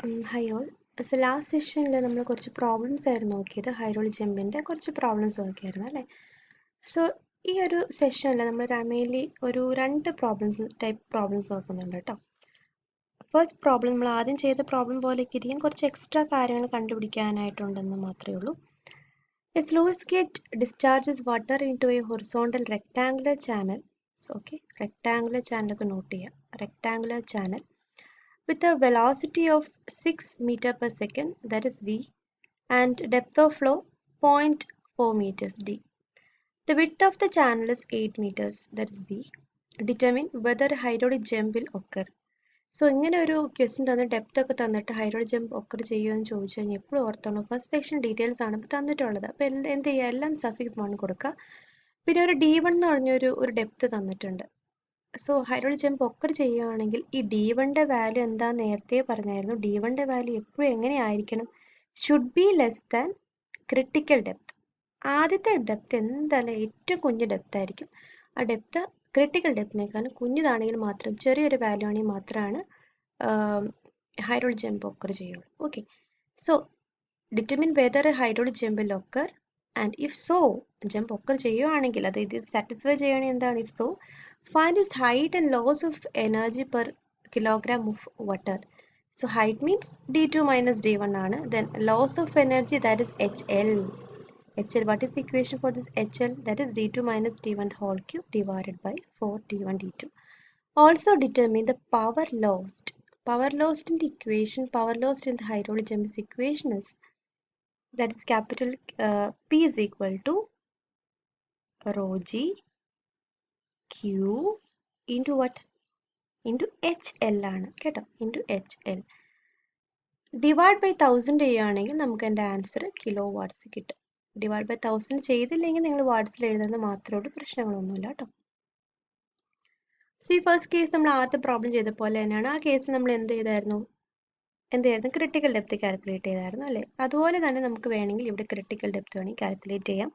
Hi all. So last സെഷനിൽ നമ്മൾ കുറച്ച് പ്രോബ്ലംസ് ആയിരുന്നു നോക്കിയത്. ഹൈഡ്രോളിക് ജമ്പിൻ്റെ കുറച്ച് പ്രോബ്ലംസ് നോക്കിയായിരുന്നു അല്ലേ? സോ ഈ ഒരു സെഷനിൽ നമ്മൾ മെയിൻലി ഒരു രണ്ട് ടൈപ്പ് പ്രോബ്ലംസ് നോക്കുന്നുണ്ട് കേട്ടോ. ഫസ്റ്റ് പ്രോബ്ലം നമ്മൾ ആദ്യം ചെയ്ത പ്രോബ്ലം പോലെയൊക്കെ ഇരിക്കും, കുറച്ച് എക്സ്ട്രാ കാര്യങ്ങൾ കണ്ടുപിടിക്കാനായിട്ടുണ്ടെന്ന് മാത്രമേ ഉള്ളൂ. A sluice gate discharges water into a horizontal rectangular channel. So rectangular channel ഒക്കെ നോട്ട് ചെയ്യാം. Rectangular channel with a velocity of 6 meter per second, that is v, and depth of flow 0.4 meters d. The width of the channel is 8 meters, that is b. Determine whether a hydraulic jump will occur. So ഇങ്ങനെ ഒരു question തന്ന് depth ഒക്കെ തന്നിട്ട് hydraulic jump occur ചെയ്യുമെന്ന് ചോദിച്ചു കഴിഞ്ഞാൽ എപ്പോഴും ഓർത്തോണം, ഫസ്റ്റ് സെക്ഷൻ ഡീറ്റെയിൽസ് ആണ് ഇപ്പോൾ തന്നിട്ടുള്ളത്. അപ്പോൾ എന്ത് ചെയ്യുക, എല്ലാം സഫിക്സ് 1 കൊടുക്കുക. പിന്നെ ഒരു d1 എന്ന് പറഞ്ഞൊരു ഡെപ്ത് തന്നിട്ടുണ്ട്. സോ ഹൈഡ്രോളിക് ജമ്പ് ഒക്കർ ചെയ്യുകയാണെങ്കിൽ ഈ d1ൻ്റെ വാല്യൂ എന്താണെന്ന് നേരത്തെ പറഞ്ഞായിരുന്നു. d1ൻ്റെ വാല്യൂ എപ്പോഴും എങ്ങനെയായിരിക്കണം? Should be less than critical depth. ആദ്യത്തെ ഡെപ്ത് എന്തായാലും ഏറ്റവും കുഞ്ഞു ഡെപ്ത് ആയിരിക്കും. ആ ഡെപ്ത് ക്രിട്ടിക്കൽ ഡെപ്തിനേക്കാളും കുഞ്ഞിതാണെങ്കിൽ മാത്രം, ചെറിയൊരു വാല്യൂ ആണെങ്കിൽ മാത്രമാണ് ഹൈഡ്രോളിക് ജമ്പ് ഒക്കർ ചെയ്യുള്ളൂ. Okay, so determine whether hydraulic jump will occur, and if so jump occur ചെയ്യുകയാണെങ്കിൽ, അതായത് സാറ്റിസ്ഫൈ ചെയ്യുകയാണെങ്കിൽ എന്താണ് if so, find its height and loss of energy per kilogram of water. So height means d2 minus d1 ആണ്. Then loss of energy, that is HL. HL, what is the equation for this HL? That is d2 minus d1 whole cube divided by 4 d1 d2. Also determine the power lost. Power lost in the equation, power lost in the hydraulic jump equation is, that is capital P is equal to rho g Q into what? Into HL ആണ് കേട്ടോ, into HL. Divide by 1000 ചെയ്യുകയാണെങ്കിൽ നമുക്ക് എൻ്റെ answer kilo watts കിട്ടും. Divide by 1000 ചെയ്തില്ലെങ്കിൽ നിങ്ങൾ വാട്ട്സിൽ എഴുതുന്നത് മാത്രമേ ഉള്ളൂ, പ്രശ്നങ്ങളൊന്നുമില്ല കേട്ടോ. സി ഫസ്റ്റ് കേസ് നമ്മൾ ആദ്യത്തെ പ്രോബ്ലം ചെയ്ത പോലെ തന്നെയാണ്. ആ കേസിൽ നമ്മൾ എന്തായിരുന്നു ക്രിട്ടിക്കൽ ഡെപ്ത് കാൽക്കുലേറ്റ് ചെയ്തായിരുന്നു അല്ലേ? അതുപോലെ തന്നെ നമുക്ക് വേണമെങ്കിൽ ഇവിടെ ക്രിട്ടിക്കൽ ഡെപ്ത് വേണമെങ്കിൽ കാൽക്കുലേറ്റ് ചെയ്യാം.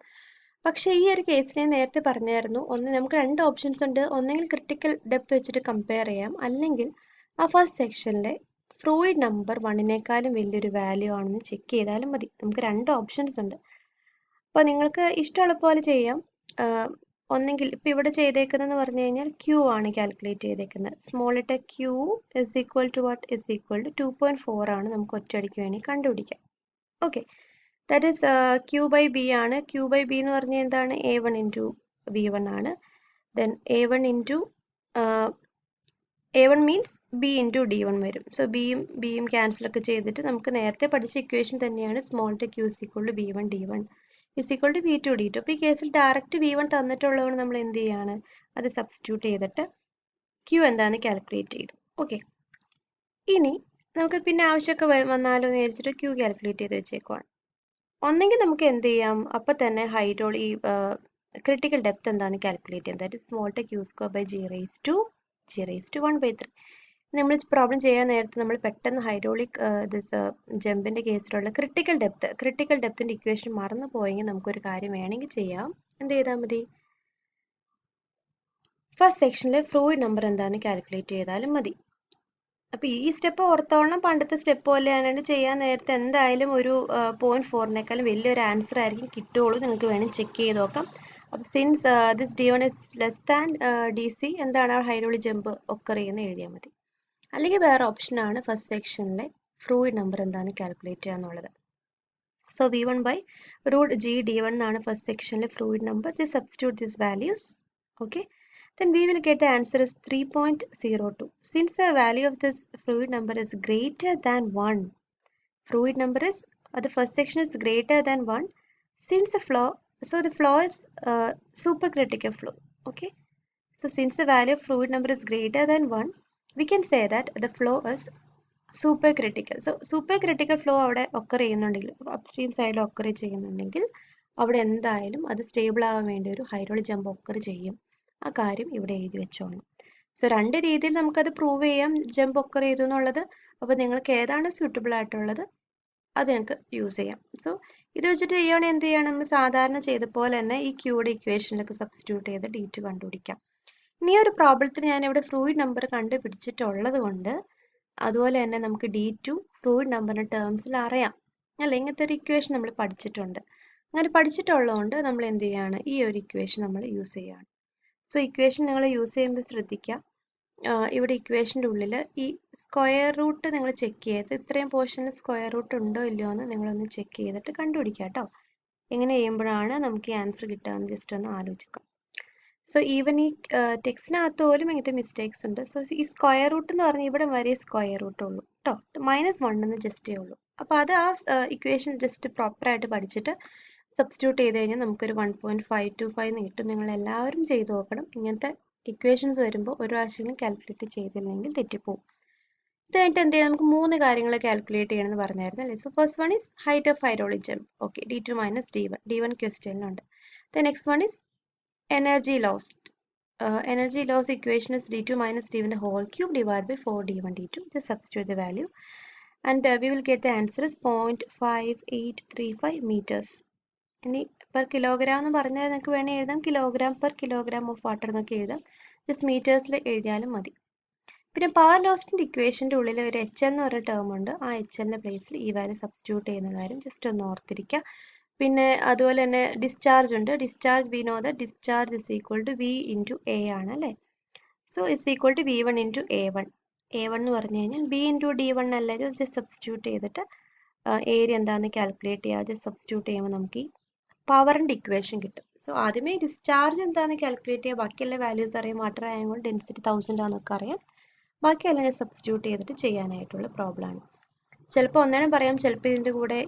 പക്ഷേ ഈ ഒരു കേസിൽ ഞാൻ നേരത്തെ പറഞ്ഞായിരുന്നു, നമുക്ക് രണ്ട് ഓപ്ഷൻസ് ഉണ്ട്. ഒന്നെങ്കിൽ ക്രിട്ടിക്കൽ ഡെപ്ത് വെച്ചിട്ട് കമ്പയർ ചെയ്യാം, അല്ലെങ്കിൽ ആ ഫസ്റ്റ് സെക്ഷനിലെ ഫ്ലൂയിഡ് നമ്പർ 1നേക്കാളും വലിയൊരു വാല്യൂ ആണെന്ന് ചെക്ക് ചെയ്താലും മതി. നമുക്ക് രണ്ട് ഓപ്ഷൻസ് ഉണ്ട്. അപ്പോൾ നിങ്ങൾക്ക് ഇഷ്ടമുള്ള പോലെ ചെയ്യാം. ഒന്നെങ്കിൽ ഇപ്പോൾ ഇവിടെ ചെയ്തേക്കുന്നതെന്ന് പറഞ്ഞു കഴിഞ്ഞാൽ ക്യൂ ആണ് കാൽക്കുലേറ്റ് ചെയ്തേക്കുന്നത്. Small letter Q is equal to what? Is equal to 2.4 ആണ്. നമുക്ക് ഒറ്റയടിക്ക് വേണമെങ്കിൽ കണ്ടുപിടിക്കാം. Okay, that is Q by B ആണ്. ക്യൂ ബൈ ബി എന്ന് പറഞ്ഞാൽ എന്താണ്? A1 ഇൻറ്റു V1 ആണ്. Then A1 means B into D1 വരും. സോ ബിയും ക്യാൻസലൊക്കെ ചെയ്തിട്ട് നമുക്ക് നേരത്തെ പഠിച്ച ഇക്വേഷൻ തന്നെയാണ്. സ്മോൾ ടെ Q is equal to V1 D1 is equal to V2 D2. അപ്പോൾ ഈ കേസിൽ ഡയറക്റ്റ് V1 തന്നിട്ടുള്ളതുകൊണ്ട് നമ്മൾ എന്ത് ചെയ്യാണ്? അത് സബ്സ്റ്റിറ്റ്യൂട്ട് ചെയ്തിട്ട് ക്യൂ എന്താണെന്ന് കാൽക്കുലേറ്റ് ചെയ്തു. ഓക്കെ, ഇനി നമുക്ക് പിന്നെ ആവശ്യമൊക്കെ വന്നാലോ എന്ന് വിചാരിച്ചിട്ട് ക്യൂ കാൽക്കുലേറ്റ് ചെയ്ത് വെച്ചേക്കുവാണ്. ഒന്നെങ്കിൽ നമുക്ക് എന്ത് ചെയ്യാം, അപ്പം തന്നെ ക്രിട്ടിക്കൽ ഡെപ്ത് എന്താണെന്ന് കാൽക്കുലേറ്റ് ചെയ്യാം. ദാറ്റ് ഇസ് സ്മോൾ ടെ Q square by G raised to 1/3. നമ്മൾ പ്രോബ്ലം ചെയ്യാൻ നേരത്തെ നമ്മൾ പെട്ടെന്ന് ഹൈഡ്രോളിക് ജമ്പിൻ്റെ കേസിലുള്ള ക്രിട്ടിക്കൽ ഡെപ്തിൻ്റെ ഇക്വേഷൻ മറന്നു പോയെങ്കിൽ നമുക്കൊരു കാര്യം വേണമെങ്കിൽ ചെയ്യാം. എന്ത് ചെയ്താൽ മതി? ഫസ്റ്റ് സെക്ഷനിലെ ഫ്ലൂയിഡ് നമ്പർ എന്താണെന്ന് കാൽക്കുലേറ്റ് ചെയ്താലും മതി. അപ്പോൾ ഈ സ്റ്റെപ്പ് ഓർത്തോളം, പണ്ടത്തെ സ്റ്റെപ്പ് പോലെ തന്നെയാണ് ചെയ്യാൻ നേരത്തെ എന്തായാലും ഒരു 0.4നേക്കാളും വലിയൊരു ആൻസർ ആയിരിക്കും കിട്ടുകയുള്ളൂ. നിങ്ങൾക്ക് വേണമെങ്കിൽ ചെക്ക് ചെയ്ത് നോക്കാം. അപ്പോൾ since this D1 is less than DC, എന്താണ് ഹൈഡ്രോളിക് ജമ്പ് ഒക്കർ ചെയ്യുന്നത് എഴുതിയാൽ മതി. അല്ലെങ്കിൽ വേറെ ഓപ്ഷനാണ് ഫസ്റ്റ് സെക്ഷനിലെ ഫ്ലൂയിഡ് നമ്പർ എന്താണെന്ന് കാൽക്കുലേറ്റ് ചെയ്യുക എന്നുള്ളത്. So V1 by √G D1 എന്നാണ് ഫസ്റ്റ് സെക്ഷനിലെ fluid number. Just substitute this values. Okay, then we will get the answer as 3.02. Since the value of this fluid number is greater than 1, fluid number is, the first section is greater than 1, since the flow, so the flow is supercritical flow. Okay, so since the value of fluid number is greater than 1, we can say that the flow is supercritical. So supercritical flow അവിടെ occur ചെയ്യുന്നുണ്ടെങ്കിൽ, upstream സൈഡിൽ occur ചെയ്യുന്നുണ്ടെങ്കിൽ അവിടെ എന്തായാലും അത് stable ആവാൻ വേണ്ടി ഒരു ഹൈഡ്രോളിക് ജമ്പ് ഒക്കർ ചെയ്യും. ആ കാര്യം ഇവിടെ എഴുതി വെച്ചോണം. സോ രണ്ട് രീതിയിൽ നമുക്കത് പ്രൂവ് ചെയ്യാം, ജമ്പ് ഒക്കർ ചെയ്തു എന്നുള്ളത്. അപ്പോൾ നിങ്ങൾക്ക് ഏതാണ് സ്യൂട്ടബിൾ ആയിട്ടുള്ളത് അത് നിങ്ങൾക്ക് യൂസ് ചെയ്യാം. സോ ഇത് വെച്ചിട്ട് ചെയ്യുകയാണെങ്കിൽ എന്ത് ചെയ്യണം? നമ്മൾ സാധാരണ ചെയ്ത പോലെ തന്നെ ഈ ക്യൂയുടെ ഇക്വേഷനിലൊക്കെ സബ്സ്റ്റിറ്റ്യൂട്ട് ചെയ്ത് D2 കണ്ടുപിടിക്കാം. ഇനി ഒരു പ്രോബ്ലത്തിൽ ഞാനിവിടെ ഫ്ലൂയിഡ് നമ്പർ കണ്ടുപിടിച്ചിട്ടുള്ളത് കൊണ്ട് അതുപോലെ തന്നെ നമുക്ക് D2 ഫ്ലൂയിഡ് നമ്പറിൻ്റെ ടേംസിൽ അറിയാം അല്ലേ? ഇങ്ങനത്തെ ഒരു ഇക്വേഷൻ നമ്മൾ പഠിച്ചിട്ടുണ്ട്. അങ്ങനെ പഠിച്ചിട്ടുള്ളതുകൊണ്ട് നമ്മൾ എന്ത് ചെയ്യുകയാണ്, ഈ ഒരു ഇക്വേഷൻ നമ്മൾ യൂസ് ചെയ്യുകയാണ്. സോ ഇക്വേഷൻ നിങ്ങൾ യൂസ് ചെയ്യുമ്പോൾ ശ്രദ്ധിക്കുക, ഇവിടെ ഇക്വേഷൻ്റെ ഉള്ളിൽ ഈ സ്ക്വയർ റൂട്ട് നിങ്ങൾ ചെക്ക് ചെയ്ത് ഇത്രയും പോർഷനിൽ സ്ക്വയർ റൂട്ട് ഉണ്ടോ ഇല്ലയോ എന്ന് നിങ്ങളൊന്ന് ചെക്ക് ചെയ്തിട്ട് കണ്ടുപിടിക്കുക കേട്ടോ. എങ്ങനെ ചെയ്യുമ്പോഴാണ് നമുക്ക് ഈ ആൻസർ കിട്ടുക എന്ന് ജസ്റ്റ് ഒന്ന് ആലോചിക്കാം. സോ ഈവൻ ഈ ടെക്സ്റ്റിനകത്ത് പോലും ഇങ്ങനത്തെ മിസ്റ്റേക്സ് ഉണ്ട്. സോ ഈ സ്ക്വയർ റൂട്ട് എന്ന് പറഞ്ഞാൽ ഇവിടെ വരെ സ്ക്വയർ റൂട്ട് ഉള്ളൂ കേട്ടോ, -1 എന്ന് ജസ്റ്റേ ഉള്ളൂ. അപ്പോൾ അത് ആ ഇക്വേഷൻ ജസ്റ്റ് പ്രോപ്പറായിട്ട് പഠിച്ചിട്ട് സബ്സ്റ്റിറ്റ്യൂട്ട് ചെയ്ത് കഴിഞ്ഞാൽ നമുക്കൊരു 1.525 എന്ന് കിട്ടും. നിങ്ങൾ എല്ലാവരും ചെയ്ത് നോക്കണം. ഇങ്ങനത്തെ ഇക്വേഷൻസ് വരുമ്പോൾ ഒരു പ്രാവശ്യമെങ്കിലും കാൽക്കുലേറ്റ് ചെയ്തില്ലെങ്കിൽ തെറ്റിപ്പോവും. ഇത് കഴിഞ്ഞിട്ട് എന്ത് ചെയ്യാം, നമുക്ക് 3 കാര്യങ്ങൾ കാൽക്കുലേറ്റ് ചെയ്യണമെന്ന് പറഞ്ഞായിരുന്നു അല്ലേ? So first one is height of hydraulic jump. Okay, D2 - D1 ക്വസ്റ്റ്യനിലുണ്ട്. The next one is energy lost. Energy loss equation is D2 - D1 the whole cube divided by 4D1 D2. Just substitute the value and we will get the answer is 0.5835 meters. ഇനി per kilogram എന്ന് പറഞ്ഞാൽ നിങ്ങൾക്ക് വേണമെങ്കിൽ എഴുതാം kilogram of water എന്നൊക്കെ എഴുതാം. Just മീറ്റേഴ്സിൽ എഴുതിയാലും മതി. പിന്നെ പവർ ലോസിൻ്റെ ഇക്വേഷൻ്റെ ഉള്ളിൽ ഒരു HL എന്ന് പറഞ്ഞ ടേം ഉണ്ട്. ആ HLൻ്റെ പ്ലേസിൽ ഈ വാല്യൂ സബ്സ്റ്റിറ്റ്യൂട്ട് ചെയ്യുന്ന കാര്യം ജസ്റ്റ് ഒന്ന് ഓർത്തിരിക്കുക. പിന്നെ അതുപോലെ തന്നെ ഡിസ്ചാർജ് ഉണ്ട്. Discharge we know that discharge is equal to V into A ആണ് അല്ലേ? So is equal to V1 into A1. A1 എന്ന് പറഞ്ഞു കഴിഞ്ഞാൽ B ഇൻറ്റു D1 അല്ല, ജസ്റ്റ് സബ്സ്റ്റിറ്റ്യൂട്ട് ചെയ്തിട്ട് ഏരിയ എന്താണെന്ന് കാൽക്കുലേറ്റ് ചെയ്യുക. ജസ്റ്റ് സബ്സ്റ്റിറ്റ്യൂട്ട് ചെയ്യുമ്പോൾ നമുക്ക് ഈ പവറിൻ്റെ ഇക്വേഷൻ കിട്ടും. സോ ആദ്യമേ ഡിസ്ചാർജ് എന്താണെന്ന് കാൽക്കുലേറ്റ് ചെയ്യുക. ബാക്കിയുള്ള വാല്യൂസ് അറിയാം. വാട്ടർ ആയതുകൊണ്ട് ഡെൻസിറ്റി 1000 ആണെന്നൊക്കെ അറിയാം. ബാക്കിയെല്ലാം സബ്സ്റ്റിറ്റ്യൂട്ട് ചെയ്തിട്ട് ചെയ്യാനായിട്ടുള്ള പ്രോബ്ലമാണ്. ചിലപ്പോൾ ഒന്നേരം പറയാം, ചിലപ്പോൾ ഇതിൻ്റെ കൂടെ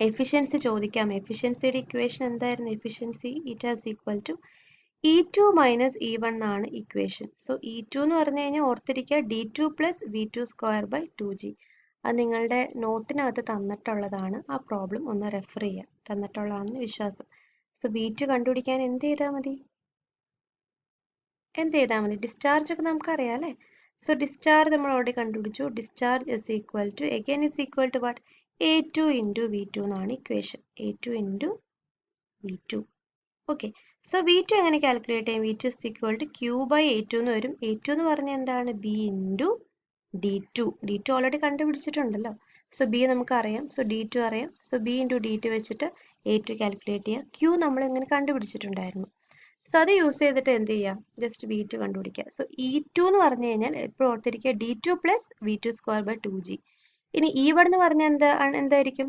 എഫിഷ്യൻസി ചോദിക്കാം. എഫിഷ്യൻസിയുടെ ഇക്വേഷൻ എന്തായിരുന്നു? Efficiency it equal to E2 - E1 എന്നാണ് ഇക്വേഷൻ. സോ E2 എന്ന് പറഞ്ഞു കഴിഞ്ഞാൽ ഓർത്തിരിക്കുക D2 + V2 square by 2G. അത് നിങ്ങളുടെ നോട്ടിനകത്ത് തന്നിട്ടുള്ളതാണ്. ആ പ്രോബ്ലം ഒന്ന് റെഫർ ചെയ്യുക, തന്നിട്ടുള്ളതാണെന്ന് വിശ്വാസം. സോ V2 കണ്ടുപിടിക്കാൻ എന്ത് ചെയ്താൽ മതി? ഡിസ്ചാർജ് ഒക്കെ നമുക്കറിയാം അല്ലേ? സോ ഡിസ്ചാർജ് നമ്മൾ ഓൾറെഡി കണ്ടുപിടിച്ചു. Discharge is equal to again is equal to what? A2 into V2 എന്നാണ് equation. A2 into V2. Okay, so V2 എങ്ങനെ കാൽക്കുലേറ്റ് ചെയ്യും? V2 is equal to Q by A2 എന്ന് വരും. A2 എന്ന് പറഞ്ഞാൽ എന്താണ്? B into D2. D2 already കണ്ടുപിടിച്ചിട്ടുണ്ടല്ലോ. So B നമുക്കറിയാം. സോ D2 അറിയാം. സോ B ഇൻറ്റു D2 വെച്ചിട്ട് A2 കാൽക്കുലേറ്റ് ചെയ്യുക. Q നമ്മൾ ഇങ്ങനെ കണ്ടുപിടിച്ചിട്ടുണ്ടായിരുന്നു. സോ അത് യൂസ് ചെയ്തിട്ട് എന്ത് ചെയ്യുക? ജസ്റ്റ് V2 കണ്ടുപിടിക്കുക. സോ E2 എന്ന് പറഞ്ഞു കഴിഞ്ഞാൽ ഇപ്പോൾ ഓർത്തിരിക്കുക D2 + V2 square by 2G. ഇനി E1 എന്ന് പറഞ്ഞാൽ എന്തായിരിക്കും?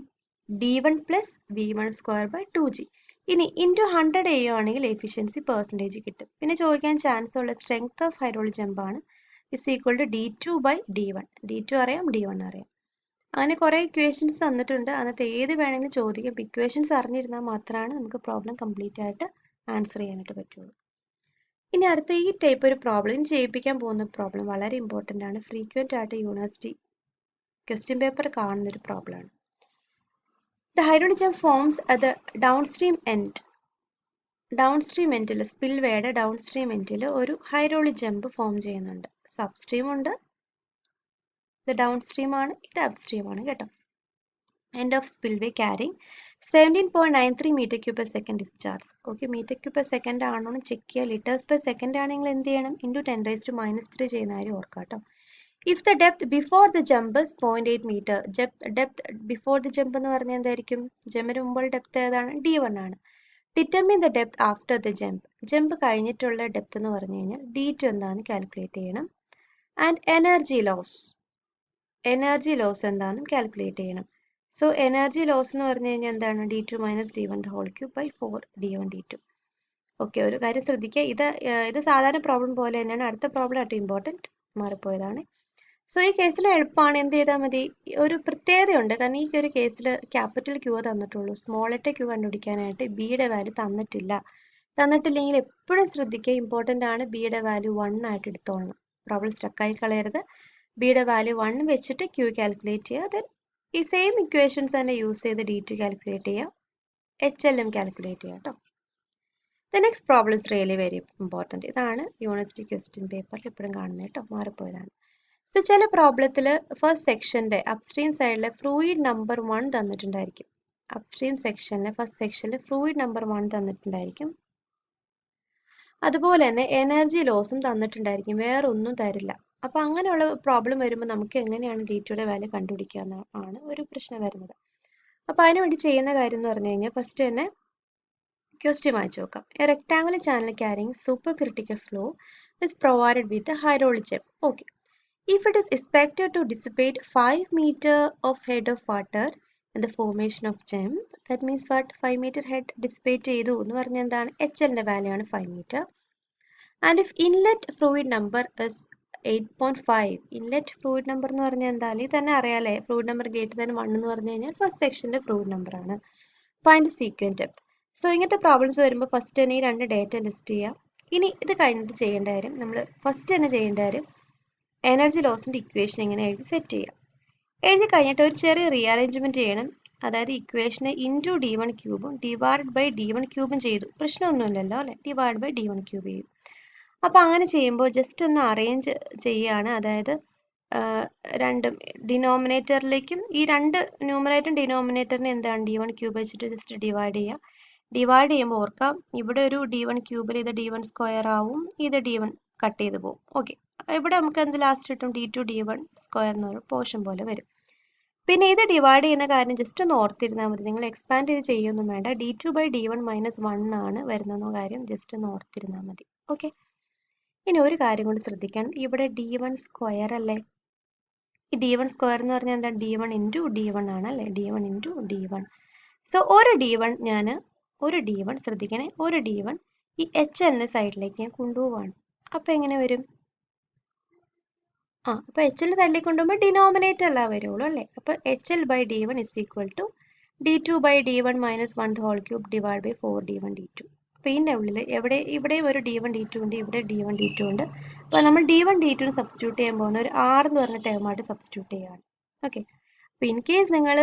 D1 + V1 square by 2G. ഇനി ഇൻറ്റു 100 ചെയ്യുകയാണെങ്കിൽ എഫിഷ്യൻസി പെർസെൻറ്റേജ് കിട്ടും. പിന്നെ ചോദിക്കാൻ ചാൻസ് ഉള്ള സ്ട്രെങ്ത് ഓഫ് ഹൈഡ്രോളിക് ജമ്പ് ആണ്. Is equal to D2 by D1. D2 അറിയാം, D1 അറിയാം. അങ്ങനെ കുറേ ഇക്വേഷൻസ് തന്നിട്ടുണ്ട്. അതിനകത്ത് ഏത് വേണമെങ്കിലും ചോദിക്കാം. ഇക്വേഷൻസ് അറിഞ്ഞിരുന്നാൽ മാത്രമാണ് നമുക്ക് പ്രോബ്ലം കംപ്ലീറ്റ് ആയിട്ട് ആൻസർ ചെയ്യാനായിട്ട് പറ്റുള്ളൂ. ഇനി അടുത്ത ഈ ടൈപ്പ് ഒരു പ്രോബ്ലം ചെയ്യിപ്പിക്കാൻ പോകുന്ന പ്രോബ്ലം വളരെ ഇമ്പോർട്ടൻ്റ് ആണ്. ഫ്രീക്വൻ്റ് ആയിട്ട് യൂണിവേഴ്സിറ്റി ക്വസ്റ്റ്യൻ പേപ്പർ കാണുന്നൊരു പ്രോബ്ലമാണ്. The hydraulic jump forms at the downstream എൻഡിൽ, സ്പിൽവേയുടെ ഡൗൺസ്ട്രീം എൻഡിൽ ഒരു ഹൈഡ്രോളിക് ജമ്പ് ഫോം ചെയ്യുന്നുണ്ട്. സബ്സ്ട്രീം ഉണ്ട്, ഇത് ഡൗൺസ്ട്രീം ആണ്, ഇത് അപ്സ്ട്രീം ആണ് കേട്ടോ. End of spillway carrying 17.93 m3/s discharge. Okay, m3/s ആണോ ചെക്ക് ചെയ്യുക. ലിറ്റേഴ്സ്/സെക്കൻഡ് ആണെങ്കിൽ എന്ത് ചെയ്യണം? ഇൻറ്റു 10⁻³ ചെയ്യുന്ന കാര്യം ഓർക്കുക കേട്ടോ. If the depth before the jump is 0.8 meter, depth before the jump എന്ന് പറഞ്ഞാൽ എന്തായിരിക്കും? ജമ്പിന് മുമ്പുള്ള ഡെപ്ത് ഏതാണ്? D1 ആണ്. Determine the depth after the jump കഴിഞ്ഞിട്ടുള്ള ഡെപ്ത് എന്ന് പറഞ്ഞു കഴിഞ്ഞാൽ D2 എന്താണെന്ന് കാൽക്കുലേറ്റ് ചെയ്യണം. ആൻഡ് എനർജി ലോസ് എന്താണെന്നും കാൽക്കുലേറ്റ് ചെയ്യണം. സോ എനർജി ലോസ് എന്ന് പറഞ്ഞു കഴിഞ്ഞാൽ എന്താണ്? D2 - D1 the whole cube by 4D1 D2. Okay, ഒരു കാര്യം ശ്രദ്ധിക്കുക, ഇത് സാധാരണ പ്രോബ്ലം പോലെ തന്നെയാണ്. അടുത്ത പ്രോബ്ലം ആയിട്ട് ഇമ്പോർട്ടൻറ്റ് മാറിപ്പോയതാണ്. സോ ഈ കേസിൽ എളുപ്പമാണ്. എന്ത് ചെയ്താൽ മതി? ഒരു പ്രത്യേകതയുണ്ട്. കാരണം ഈ ഒരു കേസിൽ ക്യാപിറ്റൽ Q തന്നിട്ടുള്ളൂ. സ്മോൾ Q കണ്ടുപിടിക്കാനായിട്ട് ബിയുടെ വാല്യൂ തന്നിട്ടില്ലെങ്കിൽ എപ്പോഴും ശ്രദ്ധിക്കുക, ഇമ്പോർട്ടൻ്റ് ആണ്. ബിയുടെ വാല്യൂ 1 ആയിട്ട് എടുത്തോളണം. പ്രോബ്ലം സ്റ്റക്കായി കളയരുത്. ബിയുടെ വാല്യൂ 1 വെച്ചിട്ട് Q കാൽക്കുലേറ്റ് ചെയ്യുക. ദെൻ ഈ സെയിം ഇക്വേഷൻസ് തന്നെ യൂസ് ചെയ്ത് D2 കാൽക്കുലേറ്റ് ചെയ്യുക, HLM കാൽക്കുലേറ്റ് ചെയ്യുക കേട്ടോ. The next problem is really very important. ഇതാണ് യൂണിവേഴ്സിറ്റി ക്വസ്റ്റ്യൻ പേപ്പറിൽ എപ്പോഴും കാണുന്നത് കേട്ടോ, മാറിപ്പോയതാണ്. സോ ചില പ്രോബ്ലത്തിൽ ഫസ്റ്റ് സെക്ഷൻ്റെ അപ്സ്ട്രീം സൈഡിലെ ഫ്ലൂയിഡ് നമ്പർ 1 തന്നിട്ടുണ്ടായിരിക്കും. അപ്സ്ട്രീം സെക്ഷനിലെ ഫസ്റ്റ് സെക്ഷനിൽ ഫ്ലൂയിഡ് നമ്പർ 1 തന്നിട്ടുണ്ടായിരിക്കും. അതുപോലെ തന്നെ എനർജി ലോസും തന്നിട്ടുണ്ടായിരിക്കും. വേറെ ഒന്നും തരില്ല. അപ്പോൾ അങ്ങനെയുള്ള പ്രോബ്ലം വരുമ്പോൾ നമുക്ക് എങ്ങനെയാണ് D2യുടെ വാല്യൂ കണ്ടുപിടിക്കുക എന്നാണ് ഒരു പ്രശ്നം വരുന്നത്. അപ്പോൾ അതിനുവേണ്ടി ചെയ്യുന്ന കാര്യം എന്ന് പറഞ്ഞു കഴിഞ്ഞാൽ ഫസ്റ്റ് തന്നെ ക്വസ്റ്റ്യൻ വായിച്ചു നോക്കാം. A rectangular channel carrying super critical flow is provided with a hydraulic gem. Okay. If it is expected to dissipate 5 meter of head of water in the formation of gem, that means what? 5 meter head dissipate ചെയ്തു എന്ന് പറഞ്ഞാൽ എന്താണ്? HLന്റെ value ആണ് 5 meter. And if inlet fluid number is 8.5, inlet fluid number എന്ന് പറഞ്ഞാൽ എന്താ? ഇത് തന്നെ അറിയാലേ, fluid number greater than 1 എന്ന് പറഞ്ഞു കഴിഞ്ഞാൽ ഫസ്റ്റ് സെക്ഷന്റെ fluid number ആണ്. Find the sequence depth. So ഇങ്ങനത്തെ പ്രോബ്ലംസ് വരുമ്പോൾ ഫസ്റ്റ് തന്നെ ഈ രണ്ട് ഡേറ്റ ലിസ്റ്റ് ചെയ്യുക. ഇനി ഇത് കഴിഞ്ഞിട്ട് ചെയ്യേണ്ട കാര്യം, നമ്മൾ ഫസ്റ്റ് തന്നെ ചെയ്യേണ്ട കാര്യം എനർജി ലോസിൻ്റെ ഇക്വേഷൻ എങ്ങനെ എഴുതി സെറ്റ് ചെയ്യുക. എഴുതി കഴിഞ്ഞിട്ട് ഒരു ചെറിയ റീഅറേഞ്ച്മെൻറ്റ് ചെയ്യണം. അതായത് ഇക്വേഷനെ ഇൻറ്റു D1 ക്യൂബും ഡിവൈഡ് ബൈ D1 ക്യൂബും ചെയ്തു. പ്രശ്നമൊന്നുമില്ലല്ലോ അല്ലേ, ഡിവൈഡ് ബൈ D1 ക്യൂബ് ചെയ്യും. അപ്പോൾ അങ്ങനെ ചെയ്യുമ്പോൾ ജസ്റ്റ് ഒന്ന് അറേഞ്ച് ചെയ്യുകയാണ്. അതായത് രണ്ടും ഡിനോമിനേറ്ററിലേക്കും ഈ രണ്ട് ന്യൂമറേറ്ററും ഡിനോമിനേറ്ററിനെ എന്താണ് D1 ക്യൂബ് വെച്ചിട്ട് ജസ്റ്റ് ഡിവൈഡ് ചെയ്യുക. ഡിവൈഡ് ചെയ്യുമ്പോൾ ഓർക്കാം, ഇവിടെ ഒരു D1 ക്യൂബിൽ ഇത് D1 സ്ക്വയർ ആവും, ഇത് D1 കട്ട് ചെയ്ത് പോകും. ഓക്കെ, ഇവിടെ നമുക്ക് എന്ത് ലാസ്റ്റ് കിട്ടും? D2 D1 സ്ക്വയർ എന്ന് ഒരു പോർഷൻ പോലെ വരും. പിന്നെ ഇത് ഡിവൈഡ് ചെയ്യുന്ന കാര്യം ജസ്റ്റ് ഒന്ന് ഓർത്തിരുന്നാൽ മതി. നിങ്ങൾ എക്സ്പാൻഡ് ചെയ്ത് ചെയ്യൊന്നും വേണ്ട. D2 ബൈ D1 മൈനസ് 1 ആണ് വരുന്ന കാര്യം ജസ്റ്റ് ഒന്ന് ഓർത്തിരുന്നാൽ മതി. ഓക്കെ, ഇനി ഒരു കാര്യം കൊണ്ട് ശ്രദ്ധിക്കണം, ഇവിടെ D1 സ്ക്വയർ അല്ലേ? ഈ D1 സ്ക്വയർ എന്ന് പറഞ്ഞാൽ എന്താ? D1 ഇൻറ്റു D1 ആണ് അല്ലേ? D1 into D1. സോ ഒരു D1 ശ്രദ്ധിക്കണേ, ഒരു D1 ഈ HLന്റെ സൈഡിലേക്ക് ഞാൻ കൊണ്ടുപോവാണ്. അപ്പോൾ എങ്ങനെ വരും? അപ്പോൾ HLന്റെ സൈഡിലേക്ക് കൊണ്ടുപോകുമ്പോൾ ഡിനോമിനേറ്റർ അല്ല വരുള്ളൂ അല്ലേ? അപ്പോൾ HL by D1 is equal to D2 by D1 minus 1 whole cube divide by 4 D1 D2. അപ്പോൾ ഇതിൻ്റെ ഉള്ളിൽ ഇവിടെയും ഒരു D1 D2 ഉണ്ട്, ഇവിടെ D1 D2 ഉണ്ട്. അപ്പോൾ നമ്മൾ D1 D2 സബ്സ്റ്റിറ്റ്യൂട്ട് ചെയ്യാൻ പോകുന്ന ഒരു R എന്ന് പറഞ്ഞ ടേമായിട്ട് സബ്സ്റ്റിറ്റ്യൂട്ട് ചെയ്യുകയാണ്. ഓക്കെ, അപ്പോൾ ഇൻ കേസ് നിങ്ങൾ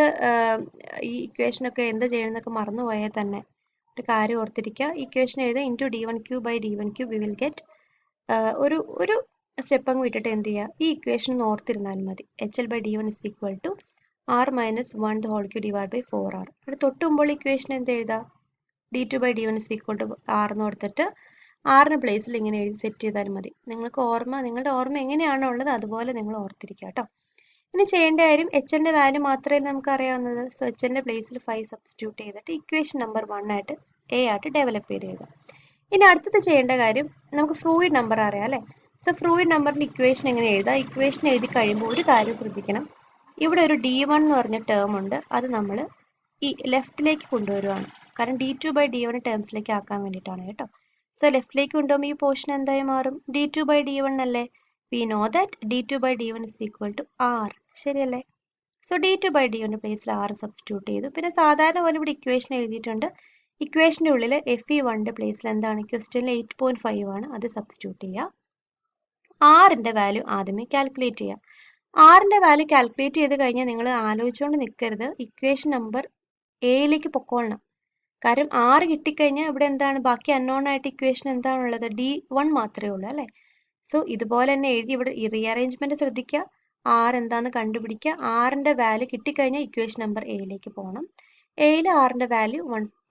ഈ ഇക്വേഷനൊക്കെ എന്താ ചെയ്യണമെന്നൊക്കെ മറന്നു പോയാൽ തന്നെ ഒരു കാര്യം ഓർത്തിരിക്കുക. ഇക്വേഷൻ എഴുതുക into D1 cube by D1 cube we will get ഒരു സ്റ്റെപ്പ് അങ്ങ് വിട്ടിട്ട് എന്ത് ചെയ്യുക, ഈ ഇക്വേഷൻ ഒന്ന് ഓർത്തിരുന്നാലും മതി. HL by D1 is equal to R minus 1 whole cube divide by 4R. അവിടെ തൊട്ടുമ്പോൾ ഇക്വേഷൻ എന്ത് എഴുതാം? D2 by D1 is equal to R എന്ന് കൊടുത്തിട്ട് ആറിന് പ്ലേസിൽ ഇങ്ങനെ എഴുതി സെറ്റ് ചെയ്താലും മതി. നിങ്ങളുടെ ഓർമ്മ എങ്ങനെയാണോ ഉള്ളത് അതുപോലെ നിങ്ങൾ ഓർത്തിരിക്കുക കേട്ടോ. ഇനി ചെയ്യേണ്ട കാര്യം, HLന്റെ വാല്യൂ മാത്രമേ നമുക്ക് അറിയാവുന്നത്. സോ HLന്റെ പ്ലേസിൽ 5 സബ്സ്റ്റിറ്റ്യൂട്ട് ചെയ്തിട്ട് ഇക്വേഷൻ നമ്പർ 1 ആയിട്ട് A ആയിട്ട് ഡെവലപ്പ് ചെയ്ത് എഴുതാം. ഇനി അടുത്തത് ചെയ്യേണ്ട കാര്യം, നമുക്ക് ഫ്ലൂയിഡ് നമ്പർ അറിയാം അല്ലേ? സോ ഫ്ലൂയിഡ് നമ്പറിൻ്റെ ഇക്വേഷൻ എങ്ങനെ എഴുതാം? ഇക്വേഷൻ എഴുതി കഴിയുമ്പോൾ ഒരു കാര്യം ശ്രദ്ധിക്കണം, ഇവിടെ ഒരു D1 എന്ന് പറഞ്ഞ ടേം ഉണ്ട്, അത് നമ്മൾ ഈ ലെഫ്റ്റിലേക്ക് കൊണ്ടുവരുവാണ്. കാരണം D2 ബൈ D1 ടേംസിലേക്ക് ആക്കാൻ വേണ്ടിയിട്ടാണ് കേട്ടോ. സോ ലെഫ്റ്റിലേക്ക് കൊണ്ടുപോകുമ്പോൾ ഈ പോർഷൻ എന്തായി മാറും? D2 ബൈ D1 അല്ലേ? We know that D2 by D1 is equal to R. ശരിയല്ലേ? സോ D2 by D1 പ്ലേസിൽ R സബ്സ്റ്റിറ്റ്യൂട്ട് ചെയ്തു. പിന്നെ സാധാരണ പോലെ ഇവിടെ ഇക്വേഷൻ എഴുതിയിട്ടുണ്ട്. ഇക്വേഷൻ്റെ ഉള്ളിൽ FE1ൻ്റെ പ്ലേസിൽ എന്താണ്? ക്വസ്റ്റ്യനിൽ 8.5 ആണ്, അത് സബ്സ്റ്റിറ്റ്യൂട്ട് ചെയ്യുക. ആറിൻ്റെ വാല്യൂ ആദ്യമേ കാൽക്കുലേറ്റ് ചെയ്യുക. ആറിൻ്റെ വാല്യൂ കാൽക്കുലേറ്റ് ചെയ്ത് കഴിഞ്ഞാൽ നിങ്ങൾ ആലോചിച്ചുകൊണ്ട് നിൽക്കരുത്, ഇക്വേഷൻ നമ്പർ എയിലേക്ക് പൊക്കോളണം. കാരണം 6 കിട്ടിക്കഴിഞ്ഞാൽ ഇവിടെ എന്താണ് ബാക്കി അൺനോൺ ആയിട്ട് ഇക്വേഷൻ എന്താണുള്ളത്? D1 മാത്രമേ ഉള്ളൂ അല്ലേ? സോ ഇതുപോലെ തന്നെ എഴുതി ഇവിടെ റീഅറേഞ്ച്മെന്റ് ശ്രദ്ധിക്കുക, R എന്താണെന്ന് കണ്ടുപിടിക്കുക. ആറിൻ്റെ വാല്യൂ കിട്ടിക്കഴിഞ്ഞാൽ ഇക്വേഷൻ നമ്പർ എയിലേക്ക് പോകണം. എയിൽ ആറിൻ്റെ വാല്യൂ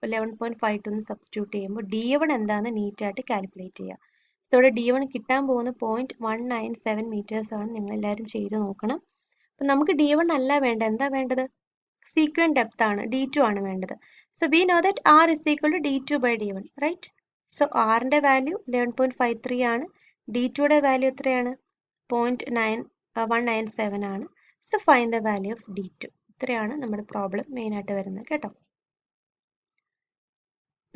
11.52 സബ്സ്റ്റിറ്റ്യൂട്ട് ചെയ്യുമ്പോൾ D1 എന്താണെന്ന് നീറ്റായിട്ട് കാൽക്കുലേറ്റ് ചെയ്യുക. സോ ഇവിടെ D1 കിട്ടാൻ പോകുന്ന 0.197 മീറ്റേഴ്സ് ആണ്. നിങ്ങൾ എല്ലാവരും ചെയ്ത് നോക്കണം. അപ്പം നമുക്ക് D1 അല്ല വേണ്ടത്, എന്താ വേണ്ടത്? സീക്വൻറ്റ് ഡെപ്ത് ആണ്, D2 ആണ് വേണ്ടത്. So we know that R is equal to D2 by D1, right? So ആറിൻ്റെ വാല്യൂ 11.53 ആണ്, D2യുടെ വാല്യൂ എത്രയാണ്? 0.197 ആണ്. So find the value of D2. ഇത്രയാണ് നമ്മുടെ പ്രോബ്ലം മെയിനായിട്ട് വരുന്നത് കേട്ടോ.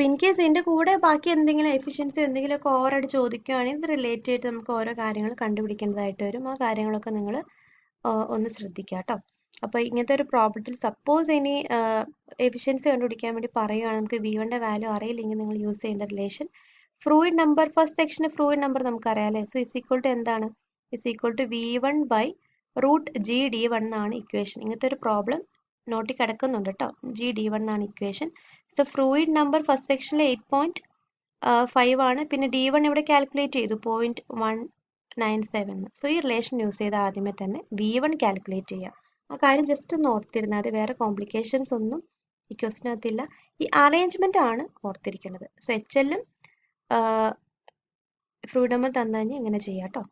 ഇൻ കേസ് ഇതിൻ്റെ കൂടെ ബാക്കി എന്തെങ്കിലും എഫിഷ്യൻസി എന്തെങ്കിലുമൊക്കെ ഓവറായിട്ട് ചോദിക്കുകയാണെങ്കിൽ ഇത് റിലേറ്റ് ചെയ്തിട്ട് നമുക്ക് ഓരോ കാര്യങ്ങൾ കണ്ടുപിടിക്കേണ്ടതായിട്ട് വരും. ആ കാര്യങ്ങളൊക്കെ നിങ്ങൾ ഒന്ന് ശ്രദ്ധിക്കുക കേട്ടോ. അപ്പോൾ ഇങ്ങനത്തെ ഒരു പ്രോബ്ലത്തിൽ സപ്പോസ് ഇനി എഫിഷ്യൻസി കണ്ടുപിടിക്കാൻ വേണ്ടി പറയുകയാണ്, നമുക്ക് V1ൻ്റെ വാല്യൂ അറിയില്ലെങ്കിൽ നിങ്ങൾ യൂസ് ചെയ്യേണ്ട റിലേഷൻ ഫ്ലൂയിഡ് നമ്പർ, ഫസ്റ്റ് സെക്ഷന് ഫ്ലൂയിഡ് നമ്പർ നമുക്കറിയാം അല്ലേ? സോ ഇസ് ഈക്വൽ ടു എന്താണ്? Is equal to V1 by root GD1 എന്നാണ് ഇക്വേഷൻ. ഇങ്ങനത്തെ ഒരു പ്രോബ്ലം നോട്ടിൽ കിടക്കുന്നുണ്ട് കേട്ടോ. GD1 എന്നാണ് equation. So fluid number first സെക്ഷനിൽ 8.5 ആണ്. പിന്നെ D1 ഇവിടെ കാൽക്കുലേറ്റ് ചെയ്തു 0.197. സോ ഈ റിലേഷൻ യൂസ് ചെയ്ത് ആദ്യമേ തന്നെ V1 കാൽക്കുലേറ്റ് ചെയ്യുക. ആ കാര്യം ജസ്റ്റ് ഒന്ന് ഓർത്തിരുന്നാൽ അത്, വേറെ കോംപ്ലിക്കേഷൻസ് ഒന്നും ഈ ക്വസ്റ്റിനകത്തില്ല. ഈ അറേഞ്ച്മെൻ്റ് ആണ് ഓർത്തിരിക്കേണ്ടത്. സോ HLും ഫ്ലൂയിഡ് നമ്പർ തന്നു കഴിഞ്ഞാൽ ഇങ്ങനെ ചെയ്യാം കേട്ടോ.